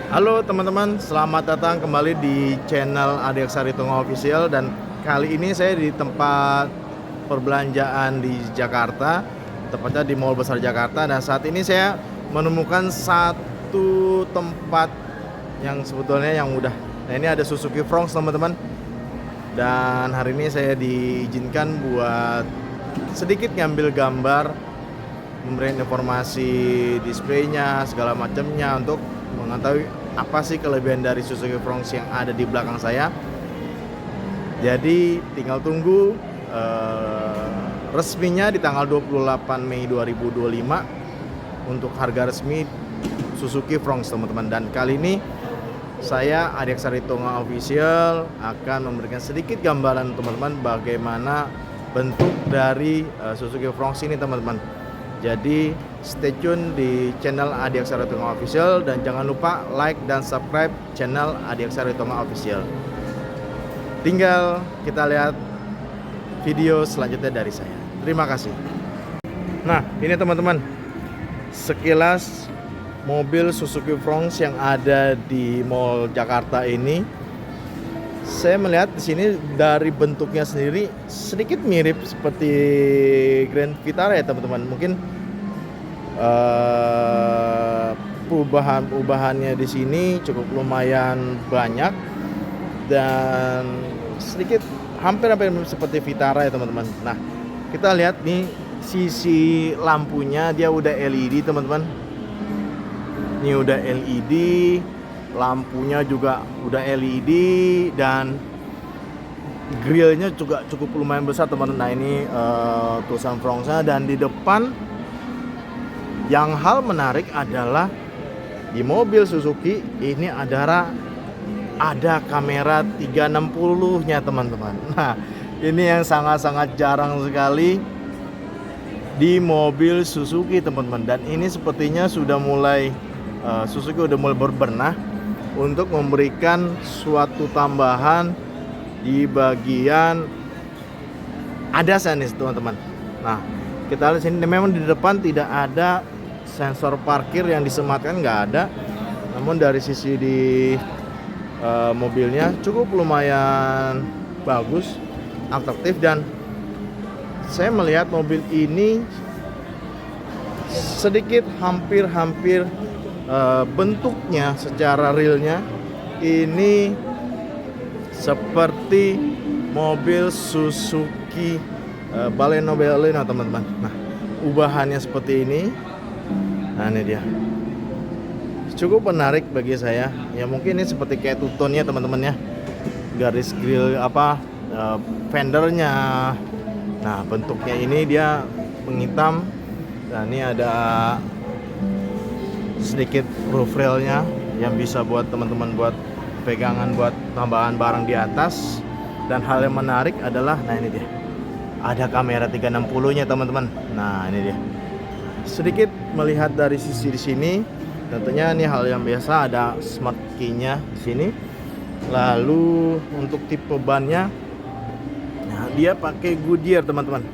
Halo teman-teman, selamat datang kembali di channel Adiaksari Tonga Official. Dan kali ini saya di tempat perbelanjaan di Jakarta, tepatnya di Mall Besar Jakarta. Dan saat ini saya menemukan satu tempat yang sebetulnya yang mudah. Nah, ini ada Suzuki Fronx teman-teman. Dan hari ini saya diizinkan buat sedikit ngambil gambar, memberikan informasi displaynya, segala macamnya untuk mengetahui apa sih kelebihan dari Suzuki Fronx yang ada di belakang saya. Jadi tinggal tunggu resminya di tanggal 28 Mei 2025 untuk harga resmi Suzuki Fronx teman-teman. Dan kali ini saya Adiaksari Tonga Official akan memberikan sedikit gambaran teman-teman bagaimana bentuk dari Suzuki Fronx ini teman-teman. Jadi stay tune di channel Adiaksari Tonga Official dan jangan lupa like dan subscribe channel Adiaksari Tonga Official. Tinggal kita lihat video selanjutnya dari saya. Terima kasih. Nah, ini teman-teman, sekilas mobil Suzuki Fronx yang ada di Mall Jakarta ini. Saya melihat di sini dari bentuknya sendiri sedikit mirip seperti Grand Vitara ya teman-teman. Mungkin perubahannya di sini cukup lumayan banyak dan sedikit hampir seperti Vitara ya teman-teman. Nah, kita lihat nih sisi lampunya, dia udah LED teman-teman. Ini udah LED. Lampunya juga udah LED dan grillnya juga cukup lumayan besar teman-teman. Nah, ini tulisan Fronx-nya. Dan di depan yang hal menarik adalah di mobil Suzuki ini ada kamera 360-nya teman-teman. Nah, ini yang sangat-sangat jarang sekali di mobil Suzuki teman-teman. Dan ini sepertinya sudah mulai Suzuki udah mulai berbenah untuk memberikan suatu tambahan di bagian ADAS nih teman-teman. Nah, kita lihat sini memang di depan tidak ada sensor parkir yang disematkan, nggak ada. Namun dari sisi di mobilnya cukup lumayan bagus, atraktif, dan saya melihat mobil ini sedikit hampir bentuknya secara realnya ini seperti mobil Suzuki Baleno teman-teman. Nah, ubahannya seperti ini. Nah, ini dia, cukup menarik bagi saya ya. Mungkin ini seperti kayak tutonnya teman-teman ya, garis grill fendernya. Nah, bentuknya ini dia menghitam. Dan ini ada sedikit roof railnya yang bisa buat teman-teman buat pegangan buat tambahan barang di atas. Dan hal yang menarik adalah, nah ini dia, ada kamera 360-nya teman-teman. Nah, ini dia. Sedikit melihat dari sisi di sini, tentunya ini hal yang biasa, ada smart key-nya di sini. Lalu untuk tipe bannya, nah dia pakai Goodyear teman-teman.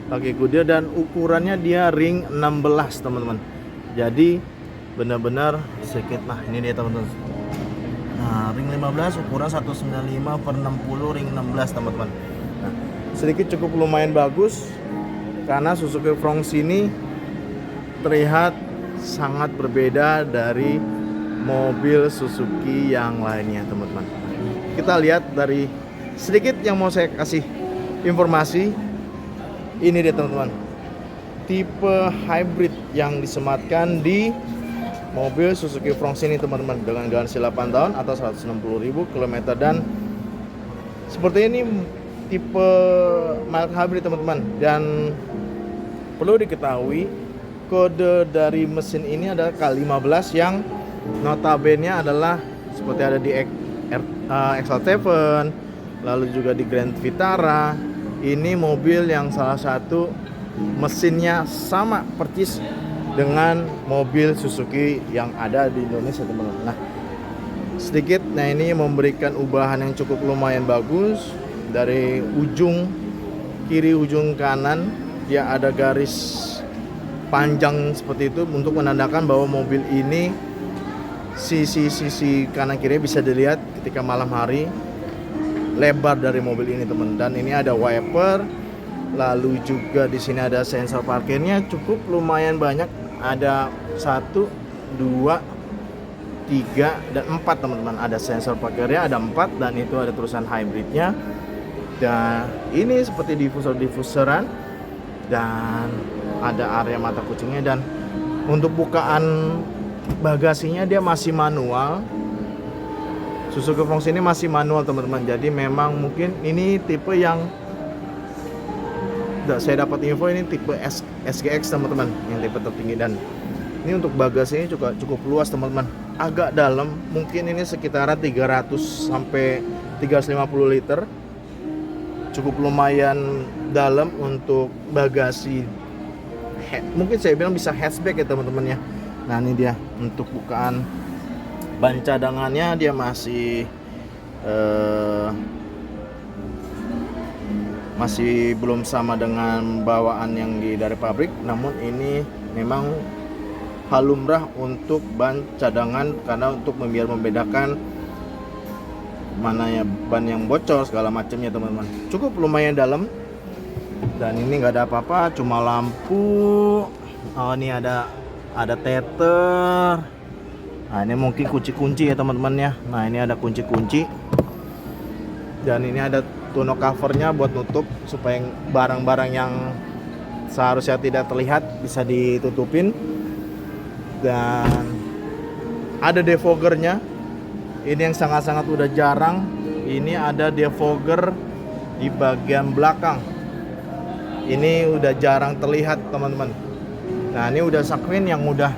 Pakai Goodyear dan ukurannya dia ring 16 teman-teman. Jadi benar-benar sedikit. Nah, ini dia teman-teman. Nah, ring 15 ukuran 195/60 ring 16 teman-teman. Nah, sedikit cukup lumayan bagus karena Suzuki Fronx ini terlihat sangat berbeda dari mobil Suzuki yang lainnya teman-teman. Kita lihat dari sedikit yang mau saya kasih informasi. Ini dia teman-teman, tipe hybrid yang disematkan di mobil Suzuki Fronx ini teman-teman, dengan garansi 8 tahun atau 160.000 km. Dan seperti ini tipe mild hybrid teman-teman. Dan perlu diketahui kode dari mesin ini adalah K15 yang notabene adalah seperti ada di XL7, lalu juga di Grand Vitara. Ini mobil yang salah satu mesinnya sama persis dengan mobil Suzuki yang ada di Indonesia teman-teman. Nah, sedikit, nah ini memberikan ubahan yang cukup lumayan bagus. Dari ujung kiri ujung kanan dia ada garis panjang seperti itu untuk menandakan bahwa mobil ini sisi kanan kiri bisa dilihat ketika malam hari, lebar dari mobil ini teman. Dan ini ada wiper, lalu juga di sini ada sensor parkirnya cukup lumayan banyak, ada 1, 2, 3, dan 4 teman-teman. Ada sensor parkirnya ada 4, dan itu ada tulisan hybridnya. Dan ini seperti diffuseran, dan ada area mata kucingnya. Dan untuk bukaan bagasinya dia masih manual. Suzuki Fronx ini masih manual teman-teman. Jadi memang mungkin ini tipe yang saya dapat info ini tipe SGX teman-teman, yang tipe tertinggi. Dan ini untuk bagasinya juga cukup luas teman-teman, agak dalam, mungkin ini sekitaran 300 sampai 350 liter. Cukup lumayan dalam untuk bagasi, mungkin saya bilang bisa hatchback ya teman-teman ya. Nah ini dia untuk bukaan ban cadangannya, dia masih belum sama dengan bawaan yang dari pabrik, namun ini memang hal lumrah untuk ban cadangan, karena untuk biar membedakan mana ya ban yang bocor segala macamnya teman-teman. Cukup lumayan dalam, dan ini nggak ada apa-apa, cuma lampu. Oh ini ada tether. Nah ini mungkin kunci-kunci ya teman-teman ya. Nah ini ada kunci-kunci, dan ini ada tonneau covernya buat nutup supaya barang-barang yang seharusnya tidak terlihat bisa ditutupin. Dan ada defoggernya. Ini yang sangat-sangat udah jarang. Ini ada defogger di bagian belakang. Ini udah jarang terlihat teman-teman. Nah ini udah Sakmin yang udah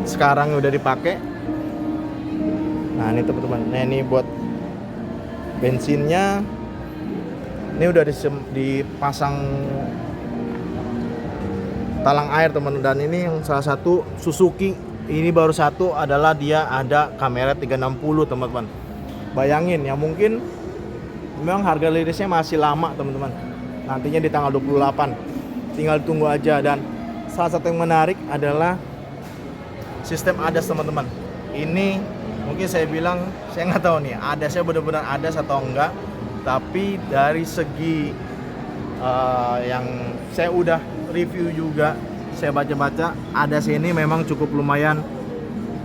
sekarang udah dipakai. Nah ini teman-teman. Nah ini buat bensinnya. Ini udah dipasang talang air teman. Dan ini yang salah satu Suzuki. Ini baru satu adalah dia ada kamera 360 teman-teman. Bayangin ya, mungkin memang harga lirisnya masih lama teman-teman. Nantinya di tanggal 28. Tinggal tunggu aja. Dan salah satu yang menarik adalah sistem ADAS teman-teman. Ini mungkin saya bilang, saya nggak tahu nih ADAS-nya benar-benar ADAS atau enggak. Tapi dari segi yang saya udah review juga, saya baca-baca, ADAS ini memang cukup lumayan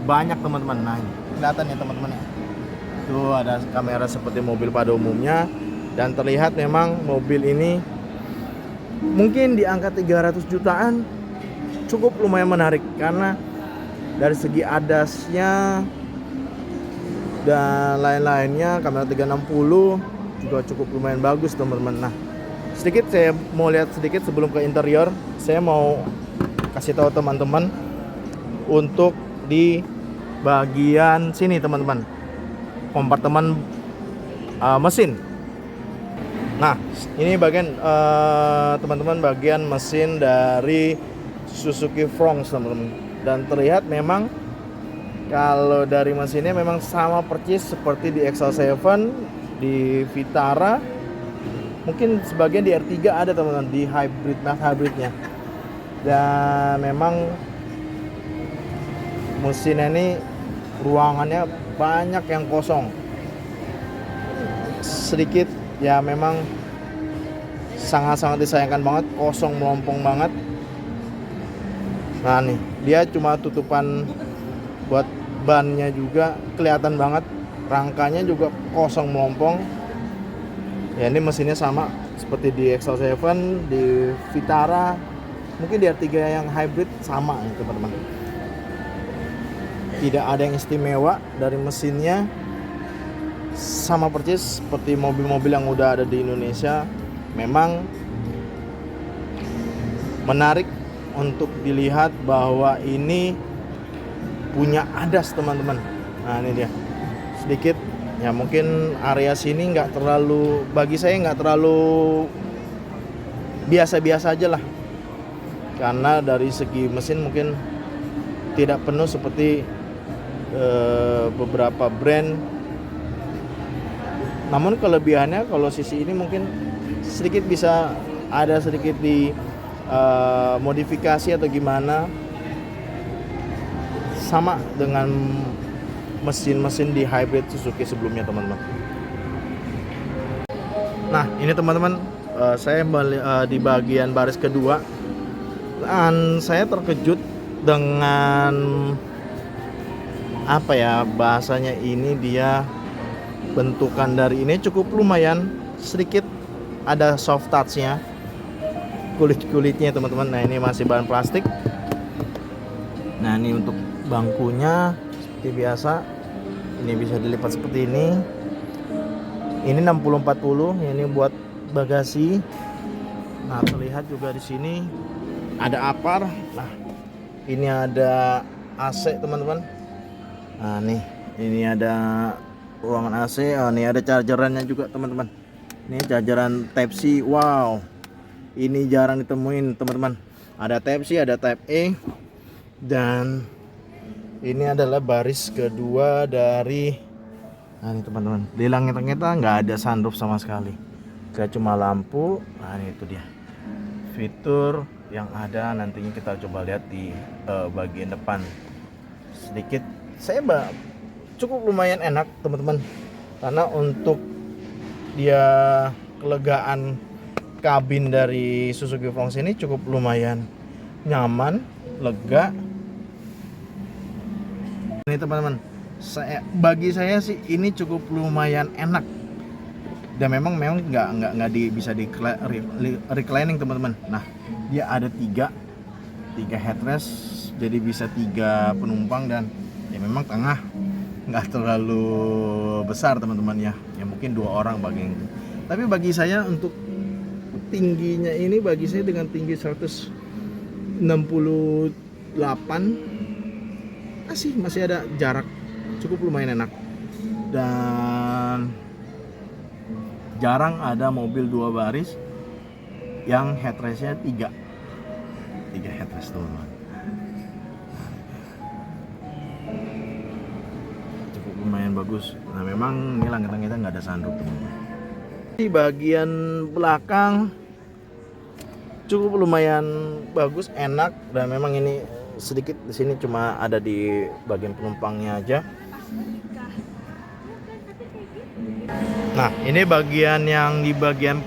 banyak teman-teman. Nah ini kelihatan ya teman-teman ya. Tuh ada kamera seperti mobil pada umumnya, dan terlihat memang mobil ini mungkin di angka 300 jutaan cukup lumayan menarik, karena dari segi ADAS-nya dan lain-lainnya, kamera 360 juga cukup lumayan bagus teman-teman. Nah sedikit saya mau lihat sedikit sebelum ke interior. Saya mau kasih tahu teman-teman untuk di bagian sini teman-teman, kompartemen mesin. Nah ini bagian teman-teman, bagian mesin dari Suzuki Fronx teman-teman. Dan terlihat memang kalau dari mesinnya memang sama persis seperti di XL7, di Vitara, mungkin sebagian di R3 ada teman-teman, di hybridnya. Dan memang mesinnya ini ruangannya banyak yang kosong, sedikit ya, memang sangat-sangat disayangkan banget, kosong melompong banget. Nah nih dia cuma tutupan buat bannya juga kelihatan banget, rangkanya juga kosong melompong. Ya ini mesinnya sama seperti di XL7, di Vitara, mungkin di R3 yang hybrid sama ya teman-teman. Tidak ada yang istimewa dari mesinnya, sama persis seperti mobil-mobil yang udah ada di Indonesia. Memang menarik untuk dilihat bahwa ini punya ADAS teman-teman. Nah ini dia sedikit ya, mungkin area sini nggak terlalu, bagi saya nggak terlalu, biasa-biasa aja lah, karena dari segi mesin mungkin tidak penuh seperti beberapa brand. Namun kelebihannya kalau sisi ini mungkin sedikit bisa ada sedikit di modifikasi atau gimana. sama dengan mesin-mesin di hybrid Suzuki sebelumnya teman-teman. Nah ini teman-teman, saya di bagian baris kedua, dan saya terkejut dengan apa ya bahasanya, ini dia bentukan dari ini cukup lumayan sedikit ada soft touch-nya, kulit-kulitnya teman-teman. Nah ini masih bahan plastik. Nah ini untuk bangkunya seperti biasa, ini bisa dilipat seperti ini. Ini 60-40, ini buat bagasi. Nah terlihat juga di sini ada apar. Nah ini ada AC teman-teman. Nah nih ini ada ruangan AC. Oh, ini ada chargerannya juga teman-teman. Ini chargeran Type C. Wow, ini jarang ditemuin teman-teman. Ada Type C, ada Type E, dan ini adalah baris kedua dari. Nah ini teman-teman, di langit-langit nggak ada sunroof sama sekali, kayak cuma lampu. Nah ini itu dia fitur yang ada. Nantinya kita coba lihat di bagian depan sedikit. Saya cukup lumayan enak teman-teman, karena untuk dia kelegaan kabin dari Suzuki Fronx ini cukup lumayan nyaman, lega. Ini teman-teman, bagi saya sih ini cukup lumayan enak, dan memang nggak bisa di reclining teman-teman. Nah dia ada tiga headrest, jadi bisa 3 penumpang, dan ya memang tengah nggak terlalu besar teman-teman ya mungkin 2 orang bagi. Tapi bagi saya untuk tingginya ini, bagi saya dengan tinggi 168 masih ada jarak, cukup lumayan enak. Dan jarang ada mobil 2 baris yang headrestnya 3 headrest teman-teman. Cukup lumayan bagus. Nah memang ini langit-langitnya nggak ada sunroof teman-teman. Di bagian belakang cukup lumayan bagus, enak, dan memang ini sedikit di sini cuma ada di bagian penumpangnya aja. Nah ini bagian yang di bagian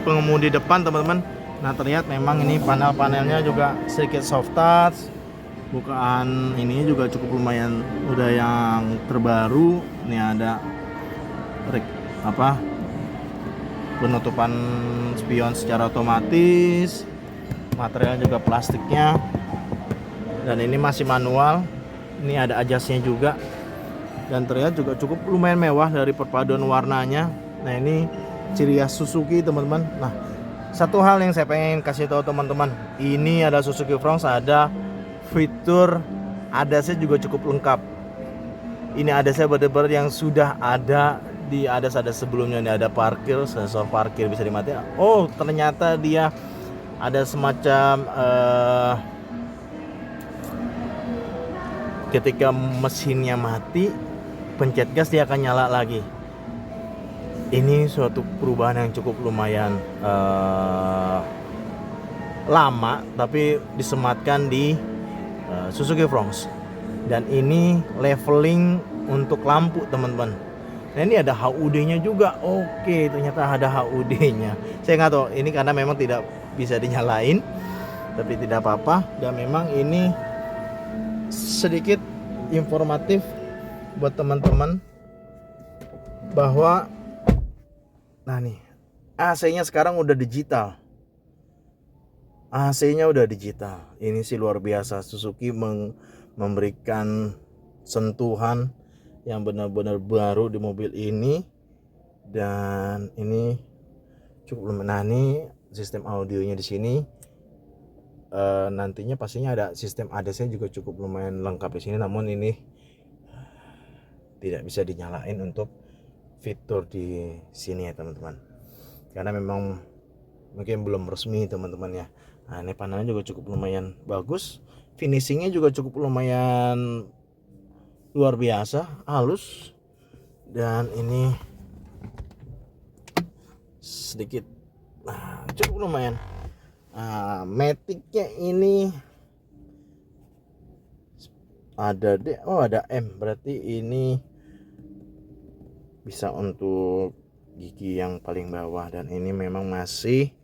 pengemudi depan teman-teman. Nah terlihat memang ini panel-panelnya juga sedikit soft touch. Bukaan ini juga cukup lumayan, udah yang terbaru. Ini ada penutupan spion secara otomatis. Materialnya juga plastiknya, dan ini masih manual. Ini ada adjustnya juga, dan terlihat juga cukup lumayan mewah dari perpaduan warnanya. Nah ini ciri khas Suzuki teman-teman. Nah satu hal yang saya pengen kasih tahu teman-teman, ini ada Suzuki Fronx, ada fitur ADAS juga cukup lengkap. Ini ADAS benar-benar yang sudah ada di ADAS sebelumnya. Ini ada parkir, sensor parkir bisa dimatiin. Oh ternyata dia ada semacam ketika mesinnya mati, pencet gas dia akan nyala lagi. Ini suatu perubahan yang cukup lumayan lama, tapi disematkan di Suzuki Fronx. Dan ini leveling untuk lampu teman-teman. Nah ini ada HUD-nya juga. Oke, ternyata ada HUD-nya. Saya nggak tahu ini karena memang tidak bisa dinyalain, tapi tidak apa-apa. Dan memang ini sedikit informatif buat teman-teman bahwa nah nih AC-nya sekarang udah digital. AC-nya udah digital. Ini sih luar biasa. Suzuki memberikan sentuhan yang benar-benar baru di mobil ini. Dan ini cukup lumayan. Nah ini sistem audionya di sini. Nantinya pastinya ada sistem ADAS-nya juga cukup lumayan lengkap di sini. Namun ini tidak bisa dinyalain untuk fitur di sini ya teman-teman, karena memang mungkin belum resmi teman-teman ya. Nah ini panelnya juga cukup lumayan bagus, finishingnya juga cukup lumayan luar biasa, halus. Dan ini sedikit cukup lumayan. Matic-nya ini ada D, oh ada M, berarti ini bisa untuk gigi yang paling bawah, dan ini memang masih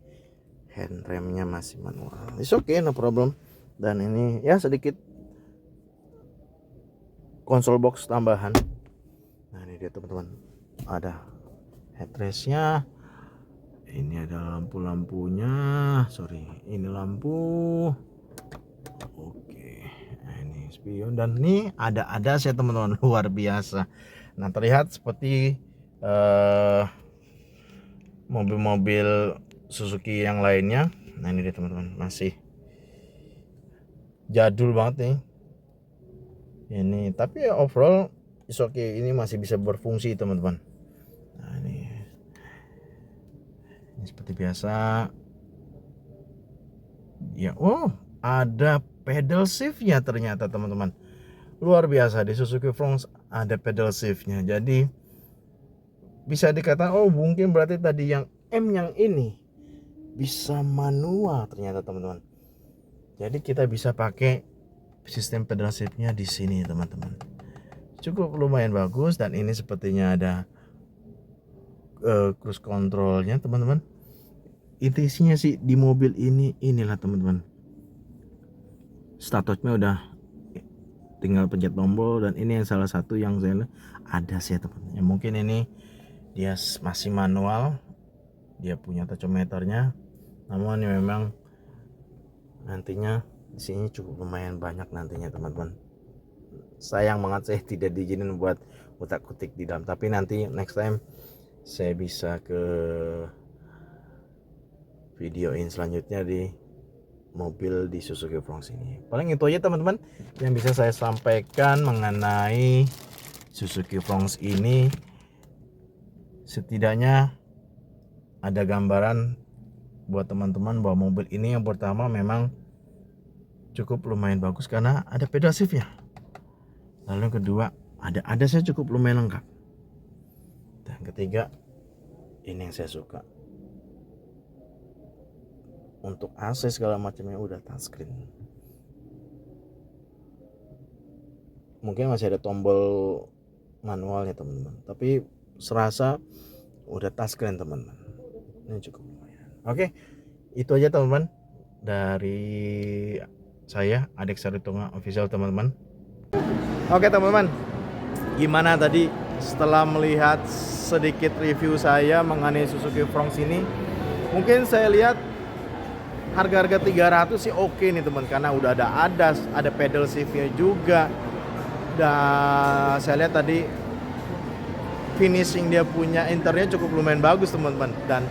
handremnya masih manual. It's okay, no problem. Dan ini ya sedikit konsol box tambahan. Nah ini dia teman-teman, ada headrestnya, ini ada lampu-lampunya, sorry ini lampu, oke, nah, ini spion, dan ini ada ya teman-teman, luar biasa. Nah terlihat seperti mobil-mobil Suzuki yang lainnya. Nah ini dia teman-teman, masih jadul banget nih ini, tapi ya overall is okay, ini masih bisa berfungsi teman-teman. Nah ini seperti biasa ya. Oh ada pedal shiftnya ternyata teman-teman, luar biasa. Di Suzuki Fronx ada pedal shiftnya, jadi bisa dikatakan oh mungkin berarti tadi yang M yang ini bisa manual ternyata teman-teman. Jadi kita bisa pakai sistem pedal shiftnya di sini teman-teman, cukup lumayan bagus. Dan ini sepertinya ada cruise controlnya teman-teman. Intinya sih di mobil ini inilah teman-teman, startnya udah tinggal pencet tombol, dan ini yang salah satu yang saya ada sih teman-teman. Ya, mungkin ini dia masih manual, dia punya tachometernya, namun ini memang nantinya di sini cukup lumayan banyak nantinya teman-teman. Sayang banget saya tidak diizinin buat utak-utik di dalam, tapi nanti next time saya bisa ke videoin selanjutnya di mobil di Suzuki Fronx ini. Paling itu aja teman-teman yang bisa saya sampaikan mengenai Suzuki Fronx ini. Setidaknya ada gambaran buat teman-teman bahwa mobil ini yang pertama memang cukup lumayan bagus karena ada pedal shiftnya. Lalu yang kedua ada saya cukup lumayan lengkap. Dan ketiga ini yang saya suka, untuk AC segala macamnya udah touchscreen. Mungkin masih ada tombol manualnya teman-teman, tapi serasa udah touchscreen teman-teman. Ini cukup lumayan. Oke, itu aja teman-teman dari saya, Adek Saritonga Official teman-teman. Oke teman-teman, gimana tadi setelah melihat sedikit review saya mengenai Suzuki Fronx ini? Mungkin saya lihat harga-harga 300 sih oke nih teman, karena udah ada ADAS, ada pedal shiftnya juga. Dan saya lihat tadi finishing dia punya interiornya cukup lumayan bagus teman-teman. Dan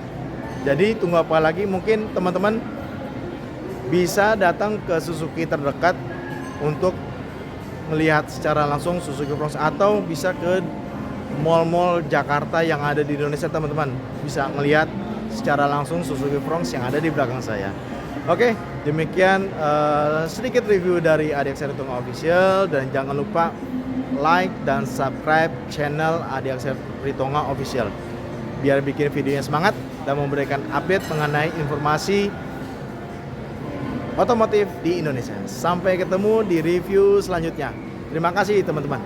jadi tunggu apa lagi, mungkin teman-teman bisa datang ke Suzuki terdekat untuk melihat secara langsung Suzuki Fronx, atau bisa ke mall-mall Jakarta yang ada di Indonesia teman-teman, bisa melihat secara langsung Suzuki Fronx yang ada di belakang saya. Oke, demikian sedikit review dari Adek Saritonga Official, dan jangan lupa like dan subscribe channel Adek Saritonga Official biar bikin videonya semangat dan memberikan update mengenai informasi otomotif di Indonesia. Sampai ketemu di review selanjutnya. Terima kasih teman-teman.